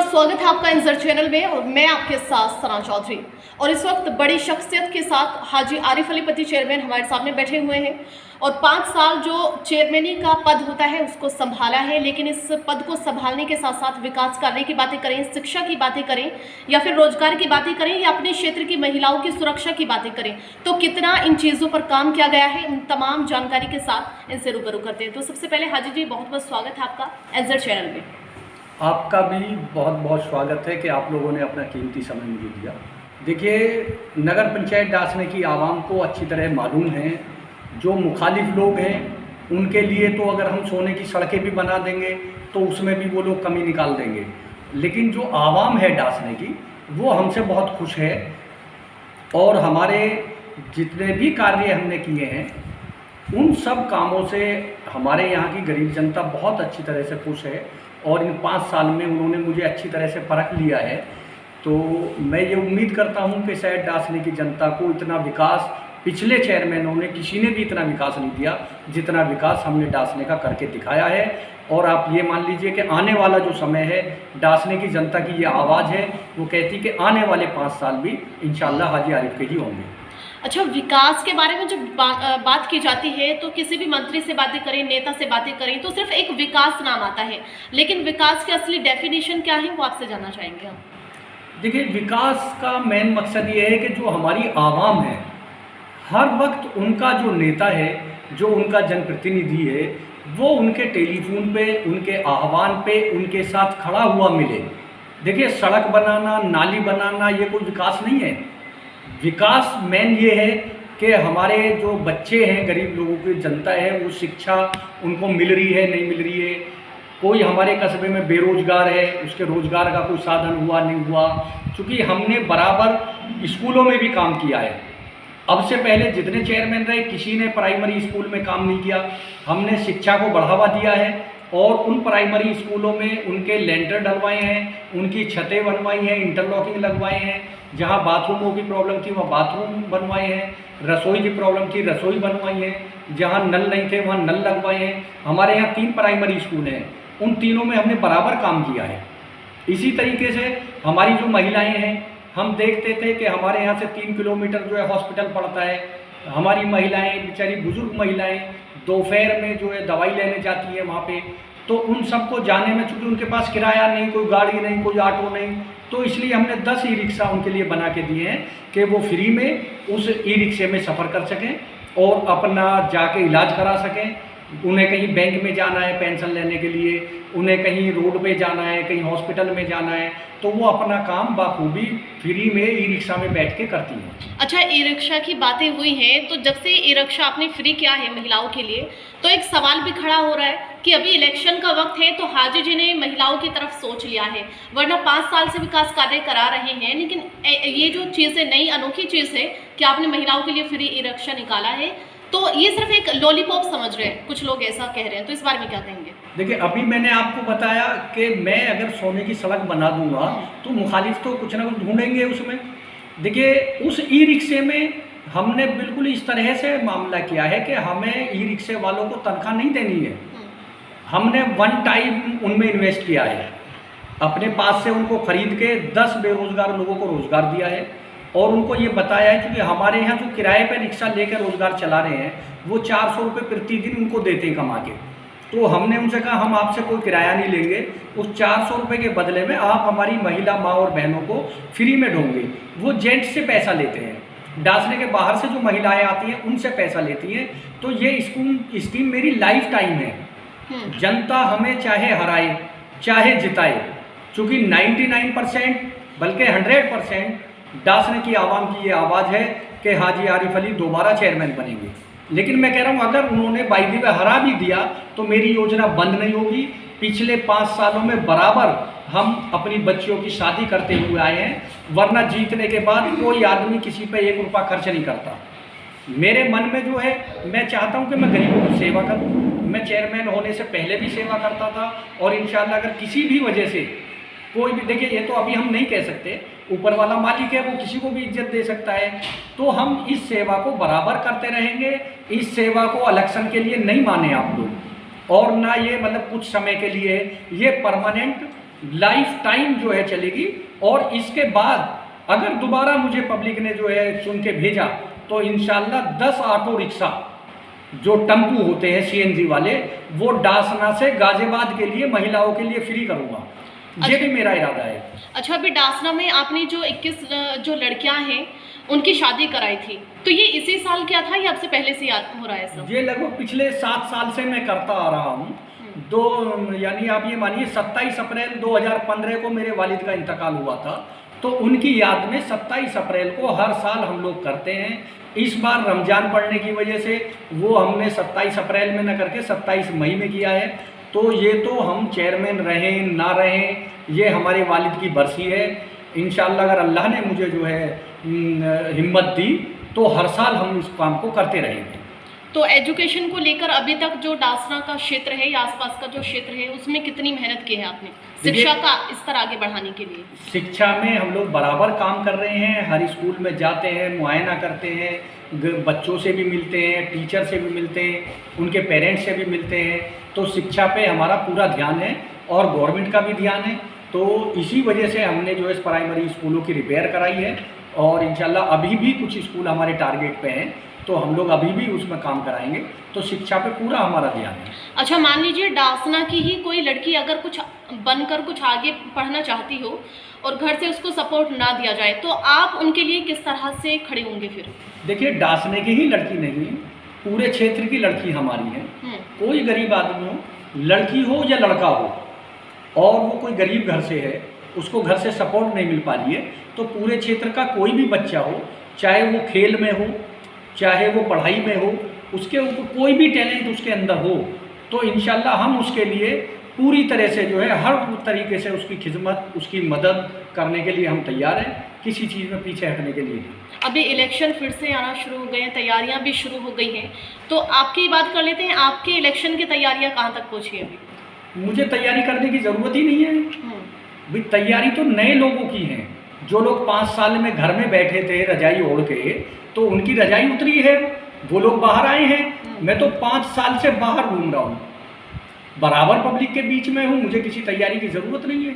बहुत स्वागत है आपका इंजर चैनल में और मैं आपके साथ सना चौधरी। और इस वक्त बड़ी शख्सियत के साथ हाजी आरिफ अली पति चेयरमैन हमारे सामने बैठे हुए हैं और 5 साल जो चेयरमैनी का पद होता है उसको संभाला है। लेकिन इस पद को संभालने के साथ साथ विकास कार्य की बातें करें, शिक्षा की बातें करें या फिर रोजगार की बातें करें या अपने क्षेत्र की महिलाओं की सुरक्षा की बातें करें, तो कितना इन चीज़ों पर काम किया गया है, उन तमाम जानकारी के साथ इनसे रूबरू करते हैं। तो सबसे पहले हाजी जी, बहुत बहुत स्वागत है आपका इंजर चैनल में। आपका भी बहुत बहुत स्वागत है कि आप लोगों ने अपना कीमती समय मुझे दिया। देखिए, नगर पंचायत डासने की आवाम को अच्छी तरह मालूम है, जो मुखालिफ लोग हैं उनके लिए तो अगर हम सोने की सड़कें भी बना देंगे तो उसमें भी वो लोग कमी निकाल देंगे, लेकिन जो आवाम है डासने की वो हमसे बहुत खुश है और हमारे जितने भी कार्य हमने किए हैं उन सब कामों से हमारे यहाँ की गरीब जनता बहुत अच्छी तरह से खुश है और इन 5 साल में उन्होंने मुझे अच्छी तरह से परख लिया है। तो मैं ये उम्मीद करता हूँ कि शायद डासने की जनता को इतना विकास पिछले चेयरमैनों ने किसी ने भी इतना विकास नहीं दिया जितना विकास हमने डासने का करके दिखाया है। और आप ये मान लीजिए कि आने वाला जो समय है, डासने की जनता की ये आवाज़ है, वो कहती कि आने वाले 5 साल भी इंशाल्लाह हाजी आरिफ के ही होंगे। अच्छा, विकास के बारे में जब बात की जाती है तो किसी भी मंत्री से बातें करें, नेता से बातें करें तो सिर्फ एक विकास नाम आता है, लेकिन विकास की असली डेफिनेशन क्या है वो आपसे जानना चाहेंगे हम। देखिए, विकास का मेन मकसद ये है कि जो हमारी आवाम है हर वक्त उनका जो नेता है, जो उनका जनप्रतिनिधि है, वो उनके टेलीफोन पे, उनके आह्वान पे उनके साथ खड़ा हुआ मिले। देखिए, सड़क बनाना, नाली बनाना ये कोई विकास नहीं है। विकास मेन ये है कि हमारे जो बच्चे हैं, गरीब लोगों की जनता है, वो शिक्षा उनको मिल रही है, नहीं मिल रही है। कोई हमारे कस्बे में बेरोजगार है, उसके रोज़गार का कोई साधन हुआ नहीं हुआ, क्योंकि हमने बराबर स्कूलों में भी काम किया है। अब से पहले जितने चेयरमैन रहे किसी ने प्राइमरी स्कूल में काम नहीं किया। हमने शिक्षा को बढ़ावा दिया है और उन प्राइमरी स्कूलों में उनके लेंटर डलवाए हैं, उनकी छतें बनवाई हैं, इंटरलॉकिंग लगवाए हैं। जहां बाथरूमों की प्रॉब्लम थी वहाँ बाथरूम बनवाए हैं, रसोई की प्रॉब्लम थी रसोई बनवाई है, जहाँ नल नहीं थे वहाँ नल लगवाए हैं। हमारे यहाँ 3 प्राइमरी स्कूल हैं, उन तीनों में हमने बराबर काम किया है। इसी तरीके से हमारी जो महिलाएँ हैं, हम देखते थे कि हमारे यहाँ से 3 किलोमीटर जो है हॉस्पिटल पड़ता है। हमारी महिलाएं, बेचारी बुजुर्ग महिलाएं दोपहर में जो है दवाई लेने जाती है वहाँ पे, तो उन सबको जाने में चूँकि उनके पास किराया नहीं, कोई गाड़ी नहीं, कोई ऑटो नहीं, तो इसलिए हमने 10 ई रिक्शा उनके लिए बना के दिए हैं कि वो फ्री में उस ई रिक्शे में सफ़र कर सकें और अपना जाके इलाज करा सकें। उन्हें कहीं बैंक में जाना है पेंशन लेने के लिए, उन्हें कहीं रोड पे जाना है, कहीं हॉस्पिटल में जाना है, तो वो अपना काम बाखूबी फ्री में ई रिक्शा में बैठ के करती हैं। अच्छा, ई रिक्शा की बातें हुई हैं, तो जब से ई रिक्शा आपने फ्री किया है महिलाओं के लिए, तो एक सवाल भी खड़ा हो रहा है कि अभी इलेक्शन का वक्त है तो हाजी जी ने महिलाओं की तरफ सोच लिया है, वरना 5 साल से विकास कार्य करा रहे हैं। लेकिन ये जो चीज़ है, नई अनोखी चीज़ है कि आपने महिलाओं के लिए फ्री ई रिक्शा निकाला है, तो ये सिर्फ एक लॉलीपॉप समझ रहे हैं, कुछ लोग ऐसा कह रहे हैं, तो इस बारे में क्या कहेंगे? देखिए, अभी मैंने आपको बताया कि मैं अगर सोने की सड़क बना दूंगा तो मुखालिफ तो कुछ ना कुछ ढूंढेंगे उसमें। देखिए, उस ई रिक्शे में हमने बिल्कुल इस तरह से मामला किया है कि हमें ई रिक्शे वालों को तनख्वाह नहीं देनी है। हमने 1 टाइम उनमें इन्वेस्ट किया है, अपने पास से उनको खरीद के 10 बेरोजगार लोगों को रोज़गार दिया है और उनको ये बताया है, क्योंकि हमारे यहाँ जो किराए पर रिक्शा लेकर रोज़गार चला रहे हैं वो 400 रुपये प्रतिदिन उनको देते हैं कमा के। तो हमने उनसे कहा हम आपसे कोई किराया नहीं लेंगे, उस 400 रुपये के बदले में आप हमारी महिला माँ और बहनों को फ्री में ढोंगे। वो जेंट्स से पैसा लेते हैं, डासने के बाहर से जो महिलाएं आती हैं उनसे पैसा लेती हैं। तो ये स्कीम मेरी लाइफ टाइम है। जनता हमें चाहे हराए चाहे जिताए, चूँकि 99% बल्कि 100% डासने की आवाम की ये आवाज़ है कि हाजी आरिफ अली दोबारा चेयरमैन बनेंगे। लेकिन मैं कह रहा हूँ, अगर उन्होंने बाइदी में हरा भी दिया तो मेरी योजना बंद नहीं होगी। पिछले 5 सालों में बराबर हम अपनी बच्चियों की शादी करते हुए आए हैं, वरना जीतने के बाद कोई आदमी किसी पे 1 रुपया खर्च नहीं करता। मेरे मन में जो है, मैं चाहता हूँ कि मैं गरीबों की सेवा करूँ। मैं चेयरमैन होने से पहले भी सेवा करता था और इंशाअल्लाह अगर किसी भी वजह से कोई भी, देखिए ये तो अभी हम नहीं कह सकते, ऊपर वाला मालिक है, वो किसी को भी इज्जत दे सकता है, तो हम इस सेवा को बराबर करते रहेंगे। इस सेवा को इलेक्शन के लिए नहीं माने आप लोग, और ना ये मतलब कुछ समय के लिए, ये परमानेंट लाइफ टाइम जो है चलेगी। और इसके बाद अगर दोबारा मुझे पब्लिक ने जो है चुन के भेजा तो इंशाल्लाह 10 ऑटो रिक्शा जो टम्पू होते हैं सीएनजी वाले, वो डासना से गाजियाबाद के लिए महिलाओं के लिए फ्री करूँगा। ये भी मेरा इरादा है। अच्छा, अभी डासना में आपने जो 21 जो लड़कियां हैं उनकी शादी कराई थी, तो ये इसी साल क्या था या आपसे पहले से याद हो रहा है सब? ये लगभग पिछले 7 साल से मैं करता आ रहा हूँ। यानी आप ये मानिए 27 अप्रैल 2015 को मेरे वालिद का इंतकाल हुआ था, तो उनकी याद में 27 अप्रैल को हर साल हम लोग करते हैं। इस बार रमज़ान पड़ने की वजह से वो हमने 27 अप्रैल में न करके 27 मई में किया है। तो ये तो हम चेयरमैन रहें ना रहें, ये हमारे वालिद की बरसी है। इंशाअल्लाह अगर अल्लाह ने मुझे जो है हिम्मत दी तो हर साल हम इस काम को करते रहेंगे। तो एजुकेशन को लेकर अभी तक जो डासना का क्षेत्र है या आसपास का जो क्षेत्र है उसमें कितनी मेहनत की है आपने शिक्षा का स्तर आगे बढ़ाने के लिए? शिक्षा में हम लोग बराबर काम कर रहे हैं। हर स्कूल में जाते हैं, मुआयना करते हैं, बच्चों से भी मिलते हैं, टीचर से भी मिलते हैं, उनके पेरेंट्स से भी मिलते हैं। तो शिक्षा पे हमारा पूरा ध्यान है और गवर्नमेंट का भी ध्यान है। तो इसी वजह से हमने जो है प्राइमरी स्कूलों की रिपेयर कराई है और इंशाल्लाह अभी भी कुछ स्कूल हमारे टारगेट पे हैं, तो हम लोग अभी भी उसमें काम कराएंगे। तो शिक्षा पे पूरा हमारा ध्यान है। अच्छा, मान लीजिए डासना की ही कोई लड़की अगर कुछ बनकर कुछ आगे पढ़ना चाहती हो और घर से उसको सपोर्ट ना दिया जाए, तो आप उनके लिए किस तरह से खड़े होंगे फिर? देखिए, डासने की ही लड़की नहीं, पूरे क्षेत्र की लड़की हमारी है। कोई गरीब आदमी हो, लड़की हो या लड़का हो, और वो कोई गरीब घर से है, उसको घर से सपोर्ट नहीं मिल पा रही है, तो पूरे क्षेत्र का कोई भी बच्चा हो, चाहे वो खेल में हो, चाहे वो पढ़ाई में हो, उसके ऊपर कोई भी टैलेंट उसके अंदर हो, तो इंशाल्लाह हम उसके लिए पूरी तरह से जो है हर तरीके से उसकी खिदमत, उसकी मदद करने के लिए हम तैयार हैं, किसी चीज़ में पीछे हटने के लिए नहीं। अभी इलेक्शन फिर से आना शुरू हो गए हैं, तैयारियां भी शुरू हो गई हैं, तो आपकी बात कर लेते हैं, आपके इलेक्शन की तैयारियां कहाँ तक पहुँची है अभी? मुझे तैयारी करने की ज़रूरत ही नहीं है भाई। तैयारी तो नए लोगों की है, जो लोग 5 साल में घर में बैठे थे रजाई ओढ़ के, तो उनकी रजाई उतरी है, वो लोग बाहर आए हैं। मैं तो 5 साल से बाहर घूम रहा हूँ, बराबर पब्लिक के बीच में हूँ, मुझे किसी तैयारी की ज़रूरत नहीं है।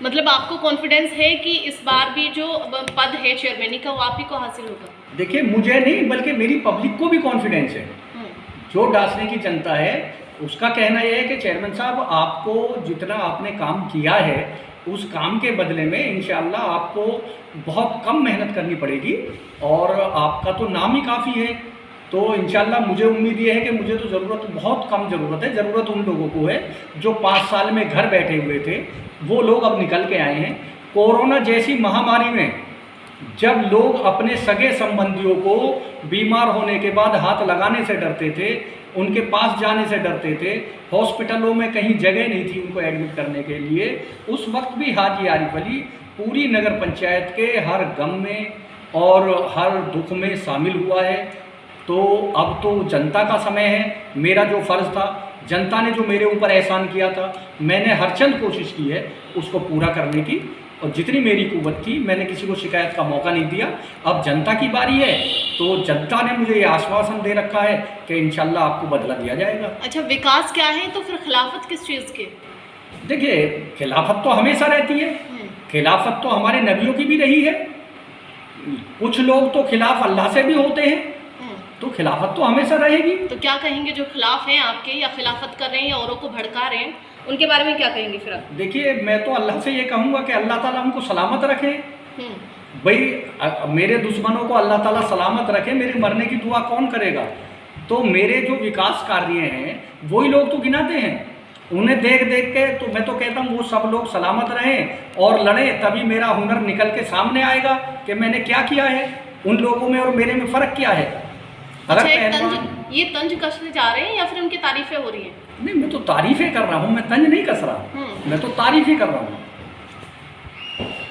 मतलब आपको कॉन्फिडेंस है कि इस बार भी जो पद है चेयरमैनी का वो आप ही को हासिल होगा? देखिए, मुझे नहीं बल्कि मेरी पब्लिक को भी कॉन्फिडेंस है। जो डासने की जनता है उसका कहना यह है कि चेयरमैन साहब, आपको जितना आपने काम किया है उस काम के बदले में इंशाअल्लाह आपको बहुत कम मेहनत करनी पड़ेगी और आपका तो नाम ही काफ़ी है। तो इंशाअल्लाह मुझे उम्मीद ये है कि मुझे तो ज़रूरत बहुत कम ज़रूरत है, ज़रूरत उन लोगों को है जो 5 साल में घर बैठे हुए थे, वो लोग अब निकल के आए हैं। कोरोना जैसी महामारी में जब लोग अपने सगे संबंधियों को बीमार होने के बाद हाथ लगाने से डरते थे, उनके पास जाने से डरते थे, हॉस्पिटलों में कहीं जगह नहीं थी उनको एडमिट करने के लिए, उस वक्त भी हाजी आरिफ अली पूरी नगर पंचायत के हर गम में और हर दुख में शामिल हुआ है। तो अब तो जनता का समय है। मेरा जो फ़र्ज़ था, जनता ने जो मेरे ऊपर एहसान किया था, मैंने हर चंद कोशिश की है उसको पूरा करने की, और जितनी मेरी कुव्वत थी मैंने किसी को शिकायत का मौका नहीं दिया। अब जनता की बारी है, तो जनता ने मुझे ये आश्वासन दे रखा है कि इंशाल्लाह आपको बदला दिया जाएगा। अच्छा, विकास क्या है, तो फिर खिलाफत किस चीज़ के? देखिए, खिलाफत तो हमेशा रहती है, खिलाफत तो हमारे नबियों की भी रही है। कुछ लोग तो खिलाफ अल्लाह से भी होते हैं, तो खिलाफत तो हमेशा रहेगी। तो क्या कहेंगे जो खिलाफ हैं आपके या खिलाफत कर रहे हैं या औरों को भड़का रहे हैं, उनके बारे में क्या कहेंगे फिर आप? देखिए, मैं तो अल्लाह से ये कहूँगा कि अल्लाह ताला हमको सलामत रखे। भाई, मेरे दुश्मनों को अल्लाह ताला सलामत रखे, मेरे मरने की दुआ कौन करेगा? तो मेरे जो विकास कार्य हैं वही लोग तो गिनाते हैं, उन्हें देख देख के तो मैं तो कहता हूँ वो सब लोग सलामत रहें और लड़ें, तभी मेरा हुनर निकल के सामने आएगा कि मैंने क्या किया है, उन लोगों में और मेरे में फ़र्क क्या है। अच्छा, ये तंज कसने जा रहे हैं या फिर उनकी तारीफें हो रही हैं? नहीं, मैं तो तारीफ़ें कर रहा हूँ, मैं तंज नहीं कस रहा, मैं तो तारीफ़ ही कर रहा हूँ।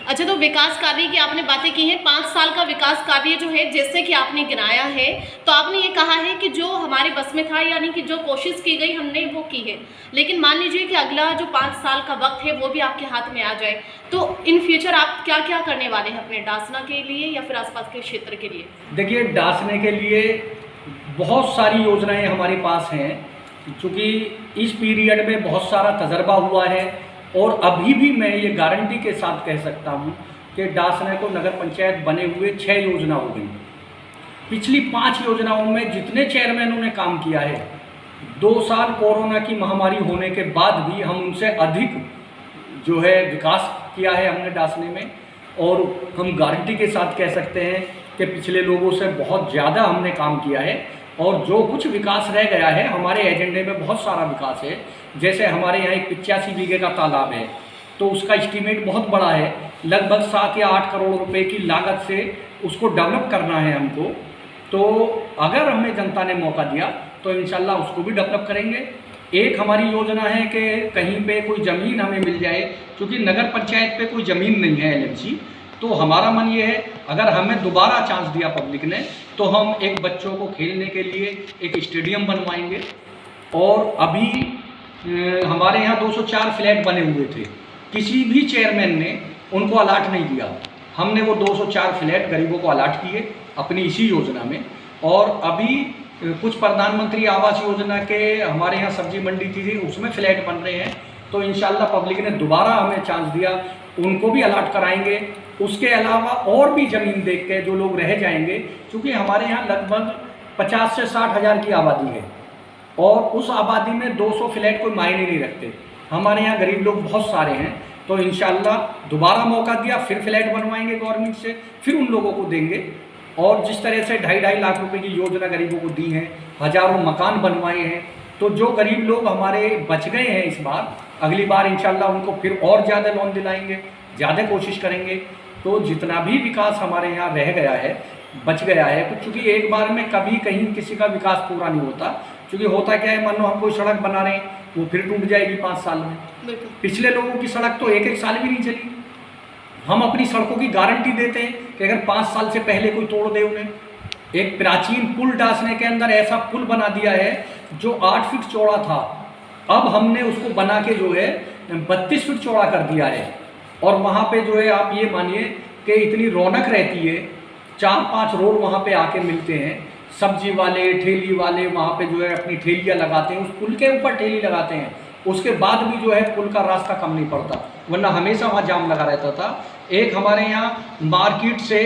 अच्छा, तो विकास कार्य की आपने बातें की हैं, 5 साल का विकास कार्य जो है जैसे कि आपने गिनाया है, तो आपने ये कहा है कि जो हमारे बस में था, यानी कि जो कोशिश की गई हमने वो की है, लेकिन मान लीजिए कि अगला जो 5 साल का वक्त है वो भी आपके हाथ में आ जाए, तो इन फ्यूचर आप क्या क्या करने वाले हैं अपने डासना के लिए या फिर आसपास के क्षेत्र के लिए? देखिए, डासने के लिए बहुत सारी योजनाएं हमारे पास हैं, चूँकि इस पीरियड में बहुत सारा तजर्बा हुआ है और अभी भी मैं ये गारंटी के साथ कह सकता हूँ कि डासना को नगर पंचायत बने हुए 6 योजना हो गई। पिछली 5 योजनाओं में जितने चेयरमैनों ने काम किया है, 2 साल कोरोना की महामारी होने के बाद भी हम उनसे अधिक जो है विकास किया है हमने डासने में। और हम गारंटी के साथ कह सकते हैं कि पिछले लोगों से बहुत ज़्यादा हमने काम किया है। और जो कुछ विकास रह गया है हमारे एजेंडे में बहुत सारा विकास है। जैसे हमारे यहाँ एक 85 बीघे का तालाब है, तो उसका एस्टीमेट बहुत बड़ा है, लगभग 7 या 8 करोड़ रुपए की लागत से उसको डेवलप करना है हमको। तो अगर हमें जनता ने मौका दिया तो इंशाल्लाह उसको भी डेवलप करेंगे। एक हमारी योजना है कि कहीं पे कोई ज़मीन हमें मिल जाए, क्योंकि नगर पंचायत पे कोई ज़मीन नहीं है एलएमसी। तो हमारा मन ये है, अगर हमें दोबारा चांस दिया पब्लिक ने, तो हम एक बच्चों को खेलने के लिए एक स्टेडियम बनवाएंगे। और अभी हमारे यहाँ 204 फ्लैट बने हुए थे, किसी भी चेयरमैन ने उनको अलाट नहीं दिया। हमने वो 204 फ्लैट गरीबों को अलाट किए अपनी इसी योजना में। और अभी कुछ प्रधानमंत्री आवास योजना के हमारे यहाँ सब्जी मंडी थी, उसमें फ्लैट बन रहे हैं। तो इंशाल्लाह पब्लिक ने दोबारा हमें चांस दिया, उनको भी अलाट कराएंगे। उसके अलावा और भी ज़मीन देख के जो लोग रह जाएंगे, क्योंकि हमारे यहाँ लगभग 50 से 60 हज़ार की आबादी है और उस आबादी में 200 फ्लैट कोई मायने नहीं रखते। हमारे यहाँ गरीब लोग बहुत सारे हैं। तो इंशाल्लाह दोबारा मौका दिया, फिर फ्लैट बनवाएंगे गवर्नमेंट से, फिर उन लोगों को देंगे। और जिस तरह से 2.5 लाख रुपए की योजना गरीबों को दी है, हज़ारों मकान बनवाए हैं। तो जो गरीब लोग हमारे बच गए हैं इस बार, अगली बार इंशाल्लाह उनको फिर और ज़्यादा लोन दिलाएंगे, ज़्यादा कोशिश करेंगे। तो जितना भी विकास हमारे यहाँ रह गया है, बच गया है, क्योंकि एक बार में कभी कहीं किसी का विकास पूरा नहीं होता। क्योंकि होता क्या है, मान लो हम कोई सड़क बना रहे हैं, वो फिर टूट जाएगी 5 साल में। पिछले लोगों की सड़क तो 1-1 साल भी नहीं चली। हम अपनी सड़कों की गारंटी देते हैं कि अगर 5 साल से पहले कोई तोड़ दे उन्हें। एक प्राचीन पुल डासने के अंदर ऐसा पुल बना दिया है जो 8 फीट चौड़ा था, अब हमने उसको बना के जो है 32 फीट चौड़ा कर दिया है। और वहाँ पे जो है आप ये मानिए कि इतनी रौनक रहती है, 4-5 रोड वहाँ पे आके मिलते हैं। सब्जी वाले, ठेली वाले वहाँ पे जो है अपनी ठेलियाँ लगाते हैं, उस पुल के ऊपर ठेली लगाते हैं। उसके बाद भी जो है पुल का रास्ता कम नहीं पड़ता, वरना हमेशा वहाँ जाम लगा रहता था। एक हमारे यहाँ मार्केट से,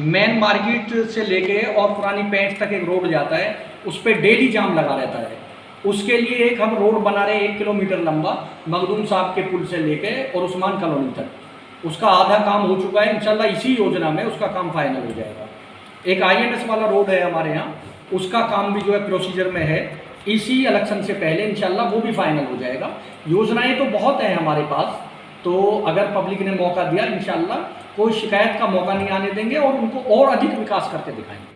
मेन मार्केट से लेके और पुरानी पेंट तक एक रोड जाता है, उस पर डेली जाम लगा रहता है। उसके लिए एक हम रोड बना रहे हैं 1 किलोमीटर लंबा, मखदूम साहब के पुल से लेके और उस्मान कॉलोनी तक। उसका आधा काम हो चुका है, इंशाल्लाह इसी योजना में उसका काम फाइनल हो जाएगा। एक INS वाला रोड है हमारे यहाँ, उसका काम भी जो है प्रोसीजर में है, इसी इलेक्शन से पहले इंशाल्लाह वो भी फाइनल हो जाएगा। योजनाएं तो बहुत हैं हमारे पास, तो अगर पब्लिक ने मौका दिया इंशाल्लाह कोई शिकायत का मौका नहीं आने देंगे और उनको और अधिक विकास करके दिखाएंगे।